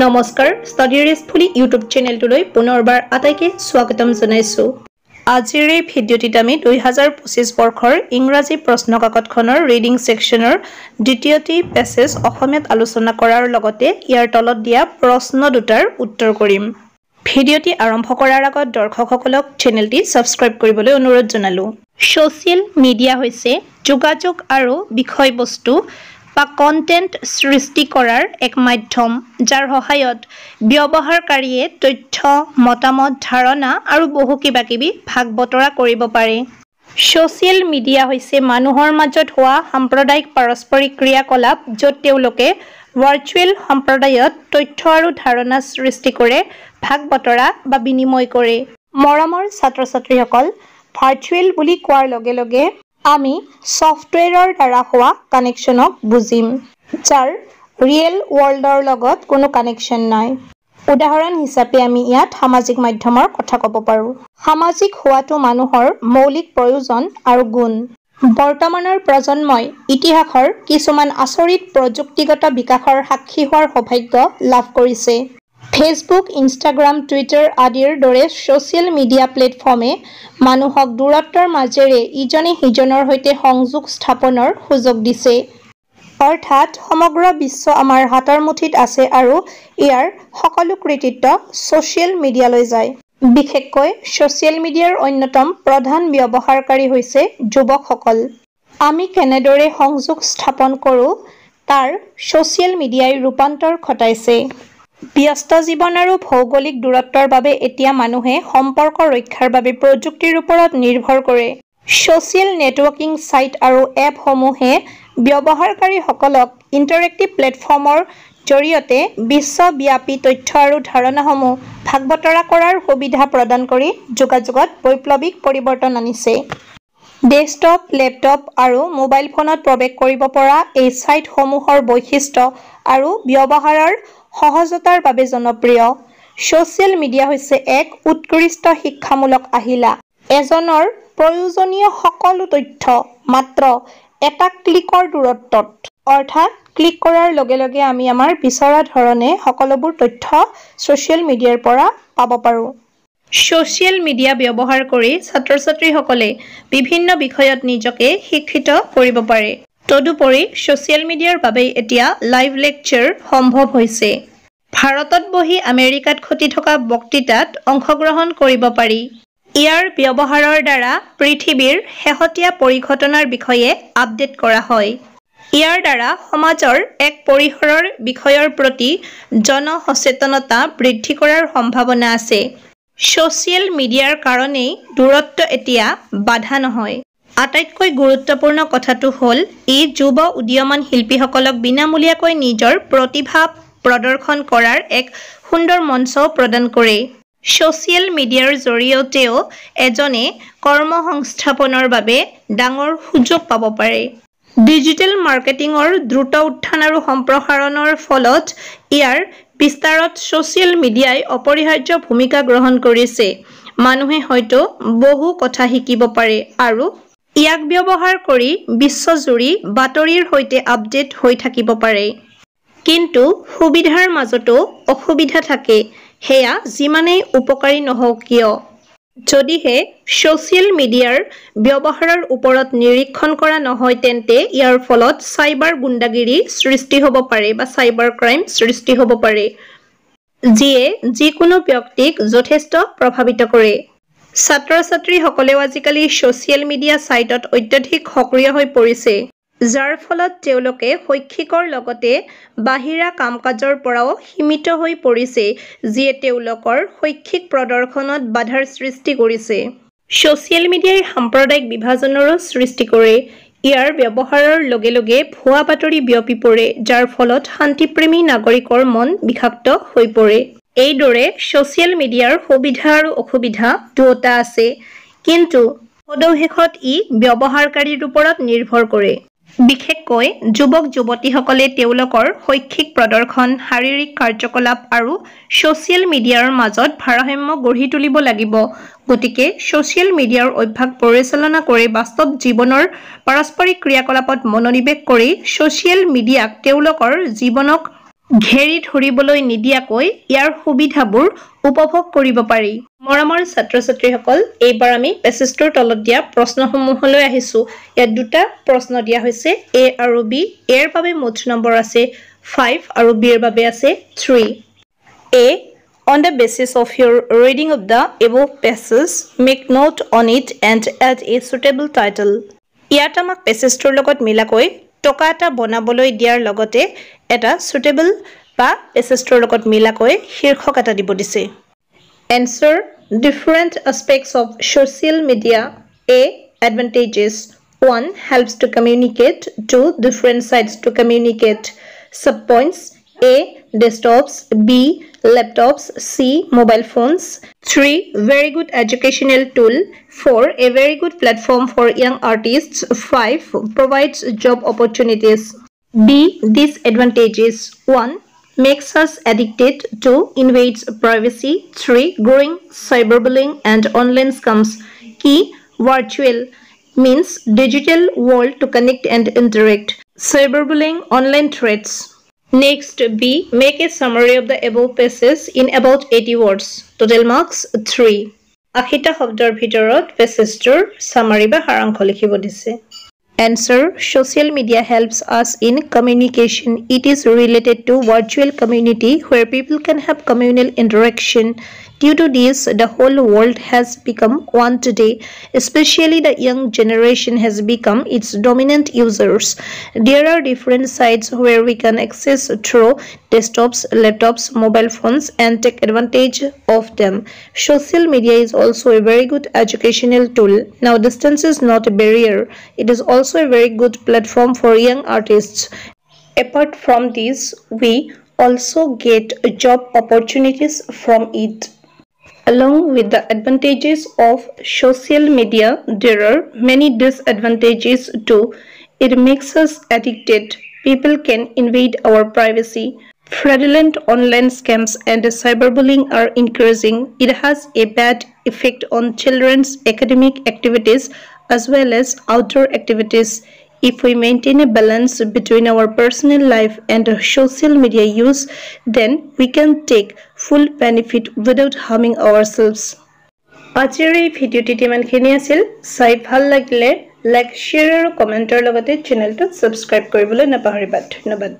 নমস্কাৰ study ৰেষ্টফুলি YouTube চেনেলটোলৈ পুনৰবাৰ আটাইকে স্বাগতম জনাইছো। আজিৰ এই ভিডিঅ'টিত আমি 2025 বৰ্ষৰ ইংৰাজী প্ৰশ্নকাকতখনৰ ৰিডিং সেকশনৰ দ্বিতীয়টি পেছেজ অসমীয়াত আলোচনা কৰাৰ লগতে ইয়াৰ তলত দিয়া প্ৰশ্ন দুটাৰ উত্তৰ কৰিম। ভিডিঅ'টি আৰম্ভ কৰাৰ আগত দৰ্শকসকলক চেনেলটি সাবস্ক্ৰাইব কৰিবলৈ অনুৰোধ জনালো। সোশ্যাল মিডিয়া হৈছে যোগাযোগ আৰু বিষয়বস্তু বা কন্টেন্ট সৃষ্টি কৰাৰ এক মাধ্যম যাৰ সহায়ত ব্যৱহাৰকাৰীয়ে তথ্য, মতামত, ধাৰণা আৰু বহু কিবাকিবি ভাগ বতৰা কৰিব পাৰে। সোশ্যাল মিডিয়া হৈছে মানুহৰ মাজত হোৱা সাম্প্ৰদায়িক পাৰস্পৰিক ক্ৰিয়াকলাপ য'ত তেওঁলোকে ভাৰ্চুৱেল সম্প্ৰদায়ত তথ্য আৰু ধাৰণা সৃষ্টি কৰে, ভাগ বতৰা বা বিনিময় কৰে। মৰমৰ ছাত্ৰ-ছাত্ৰীসকল, ভাৰ্চুৱেল বুলি কোৱাৰ লগে লগে আমি সফটৱেৰৰ দ্বাৰা হোৱা কানেকশ্যনক বুজিম যাৰ ৰিয়েল ৱৰ্ল্ডৰ লগত কোনো কানেকশ্যন নাই। উদাহৰণ হিচাপে আমি ইয়াত সামাজিক মাধ্যমৰ কথা ক'ব পাৰোঁ। সামাজিক হোৱাটো মানুহৰ মৌলিক প্ৰয়োজন আৰু গুণ। বৰ্তমানৰ প্ৰজন্মই ইতিহাসৰ কিছুমান আচৰিত প্ৰযুক্তিগত বিকাশৰ সাক্ষী হোৱাৰ সৌভাগ্য লাভ কৰিছে। ফেচবুক, ইনষ্টাগ্ৰাম, টুইটাৰ আদিৰ দৰে সোশ্যাল মিডিয়া প্লেটফৰ্মে মানুহক দূৰত্বৰ মাজেৰে ইজনে সিজনৰ সৈতে সংযোগ স্থাপনৰ সুযোগ দিছে। অৰ্থাৎ সমগ্ৰ বিশ্ব আমাৰ হাতৰ মুঠিত আছে আৰু ইয়াৰ সকলো কৃতিত্ব সোশ্যাল মিডিয়ালৈ যায়। বিশেষকৈ সোশ্যাল মিডিয়াৰ অন্যতম প্ৰধান ব্যৱহাৰকাৰী হৈছে যুৱকসকল। আমি কেনেদৰে সংযোগ স্থাপন কৰোঁ তাৰ সোশ্যাল মিডিয়াই ৰূপান্তৰ ঘটাইছে। ব্যস্ত জীৱন আৰু ভৌগোলিক দূৰত্বৰ বাবে এতিয়া মানুহে সম্পৰ্ক ৰক্ষাৰ বাবে প্ৰযুক্তিৰ ওপৰত নিৰ্ভৰ কৰে। সোশ্যাল নেটৱৰ্কিং সাইট আৰু এপসমূহে ব্যৱহাৰকাৰীসকলক ইণ্টাৰেক্টিভ প্লেটফৰ্মৰ জৰিয়তে বিশ্বব্যাপী তথ্য আৰু ধাৰণাসমূহ ভাগ বতৰা কৰাৰ সুবিধা প্ৰদান কৰি যোগাযোগত বৈপ্লৱিক পৰিৱৰ্তন আনিছে। ডেস্কটপ, লেপটপ আৰু মোবাইল ফোনত প্ৰৱেশ কৰিব পৰা এই ছাইটসমূহৰ বৈশিষ্ট্য আৰু ব্যৱহাৰৰ সহজতাৰ বাবে জনপ্ৰিয়। সোশ্যাল মিডিয়া হৈছে এক উৎকৃষ্ট শিক্ষামূলক আহিলা। এজনৰ প্ৰয়োজনীয় সকলো তথ্য মাত্ৰ এটা ক্লিকৰ দূৰত্বত, অৰ্থাৎ ক্লিক কৰাৰ লগে লগে আমি আমাৰ বিচৰা ধৰণে সকলোবোৰ তথ্য সোশ্যাল মিডিয়াৰ পৰা পাব পাৰোঁ। সোশ্যাল মিডিয়া ব্যৱহাৰ কৰি ছাত্ৰ-ছাত্ৰীসকলে বিভিন্ন বিষয়ত নিজকে শিক্ষিত কৰিব পাৰে। তদুপৰি সোশ্যাল মিডিয়াৰ বাবে এতিয়া লাইভ লেকচাৰ সম্ভৱ হৈছে। ভাৰতত বহি আমেৰিকাত ঘটি থকা বক্তৃতাত অংশগ্ৰহণ কৰিব পাৰি। ইয়াৰ ব্যৱহাৰৰ দ্বাৰা পৃথিৱীৰ শেহতীয়া পৰিঘটনাৰ বিষয়ে আপডেট কৰা হয়। ইয়াৰ দ্বাৰা সমাজৰ এক পৰিসৰৰ বিষয়ৰ প্ৰতি জনসচেতনতা বৃদ্ধি কৰাৰ সম্ভাৱনা আছে। সোশ্যাল মিডিয়াৰ কাৰণেই দূৰত্ব এতিয়া বাধা নহয়। আটাইতকৈ গুৰুত্বপূৰ্ণ কথাটো হ'ল ই যুৱ উদীয়মান শিল্পীসকলক বিনামূলীয়াকৈ নিজৰ প্ৰতিভা প্ৰদৰ্শন কৰাৰ এক সুন্দৰ মঞ্চ প্ৰদান কৰে। সোশ্যাল মিডিয়াৰ জৰিয়তেও এজনে কৰ্মসংস্থাপনৰ বাবে ডাঙৰ সুযোগ পাব পাৰে। ডিজিটেল মাৰ্কেটিঙৰ দ্ৰুত উত্থান আৰু সম্প্ৰসাৰণৰ ফলত ইয়াৰ বিস্তাৰত সোশ্যাল মিডিয়াই অপৰিহাৰ্য ভূমিকা গ্ৰহণ কৰিছে। মানুহে হয়তো বহু কথা শিকিব পাৰে আৰু ইয়াক ব্যৱহাৰ কৰি বিশ্বজুৰি বাতৰিৰ সৈতে আপডেট হৈ থাকিব পাৰে। কিন্তু সুবিধাৰ মাজতো অসুবিধা থাকে, সেয়া যিমানেই উপকাৰী নহওক কিয়। যদিহে সোশ্যাল মিডিয়াৰ ব্যৱহাৰৰ ওপৰত নিৰীক্ষণ কৰা নহয় তেন্তে ইয়াৰ ফলত চাইবাৰ গুণ্ডাগিৰি সৃষ্টি হ'ব পাৰে বা চাইবাৰ ক্ৰাইম সৃষ্টি হ'ব পাৰে, যিয়ে যিকোনো ব্যক্তিক যথেষ্ট প্ৰভাৱিত কৰে। ছাত্ৰ-ছাত্ৰীসকলেও আজিকালি সোশ্যাল মিডিয়া ছাইটত অত্যধিক সক্ৰিয় হৈ পৰিছে, যাৰ ফলত তেওঁলোকে শৈক্ষিকৰ লগতে বাহিৰা কাম-কাজৰ পৰাও সীমিত হৈ পৰিছে, যিয়ে তেওঁলোকৰ শৈক্ষিক প্ৰদৰ্শনত বাধাৰ সৃষ্টি কৰিছে। সোশ্যাল মিডিয়াই সাম্প্ৰদায়িক বিভাজনৰো সৃষ্টি কৰে। ইয়াৰ ব্যৱহাৰৰ লগে লগে ভুৱা বাতৰি বিয়পি পৰে, যাৰ ফলত শান্তিপ্ৰেমী নাগৰিকৰ মন বিষাক্ত হৈ পৰে। এইদৰে সোশ্যাল মিডিয়াৰ সুবিধা আৰু অসুবিধা দুয়োটা আছে, কিন্তু সদশেষত ই ব্যৱহাৰকাৰীৰ ওপৰত নিৰ্ভৰ কৰে। বিশেষকৈ যুৱক-যুৱতীসকলে তেওঁলোকৰ শৈক্ষিক প্ৰদৰ্শন, শাৰীৰিক কাৰ্যকলাপ আৰু সোশ্যাল মিডিয়াৰ মাজত ভাৰসাম্য গঢ়ি তুলিব লাগিব। গতিকে সোশ্যাল মিডিয়াৰ অভ্যাস পৰিচালনা কৰি বাস্তৱ জীৱনৰ পাৰস্পৰিক ক্ৰিয়াকলাপত মনোনিৱেশ কৰি সোশ্যাল মিডিয়াক তেওঁলোকৰ জীৱনক ঘেৰি ধৰিবলৈ নিদিয়াকৈ ইয়াৰ সুবিধাবোৰ উপভোগ কৰিব পাৰি। মৰমৰ ছাত্ৰ-ছাত্ৰীসকল, এইবাৰ আমি পেছেজটোৰ তলত দিয়া প্ৰশ্নসমূহলৈ আহিছো। ইয়াত দুটা প্ৰশ্ন দিয়া হৈছে, এ আৰু বি। এৰ বাবে মুঠ নম্বৰ আছে 5 আৰু বিৰ বাবে আছে 3। A. On the basis of your reading of the above passage, make note on it and add a suitable title. ইয়াত আমাক পেছেজটোৰ লগত মিলাকৈ টকা এটা বনাবলৈ দিয়াৰ লগতে এটা suitable বা পেছেজটোৰ লগত মিলাকৈ শীৰ্ষক এটা দিব দিছে। Answer: different aspects of social media. A. Advantages: 1. Helps to communicate. 2. Different sites to communicate. Subpoints: A. Desktops. B. Laptops. C. Mobile phones. 3. Very good educational tool. 4. A very good platform for young artists. 5. Provides job opportunities. B. Disadvantages: 1. Makes us addicted. 2. Invades privacy. 3. Growing cyberbullying and online scams. Key: virtual means digital world to connect and interact. Cyberbullying, online threats. Next, B. Make a summary of the above passage in about 80 words. Total marks 3. 80টা শব্দৰ ভিতৰত পেছেজটোৰ সামাৰি বা সাৰাংশ লিখিব দিছে। Answer: social media helps us in communication. It is related to virtual community where people can have communal interaction. Due to this, the whole world has become one today. Especially the young generation has become its dominant users. There are different sites where we can access through desktops, laptops, mobile phones and take advantage of them. Social media is also a very good educational tool. Now, distance is not a barrier. It is also a very good platform for young artists. Apart from this, we also get job opportunities from it. Along with the advantages of social media, there are many disadvantages too. It makes us addicted. People can invade our privacy. Fraudulent online scams and cyberbullying are increasing. It has a bad effect on children's academic activities as well as outdoor activities. If we maintain a balance between our personal life and social media use, then we can take full benefit without harming ourselves. আজিৰ এই ভিডিঅ'টিত ইমানখিনি আছিল। চাই ভাল লাগিলে like, share আৰু কমেণ্টৰ লগতে চেনেলটো ছাবস্ক্ৰাইব কৰিবলৈ নাপাহৰিবা। ধন্যবাদ।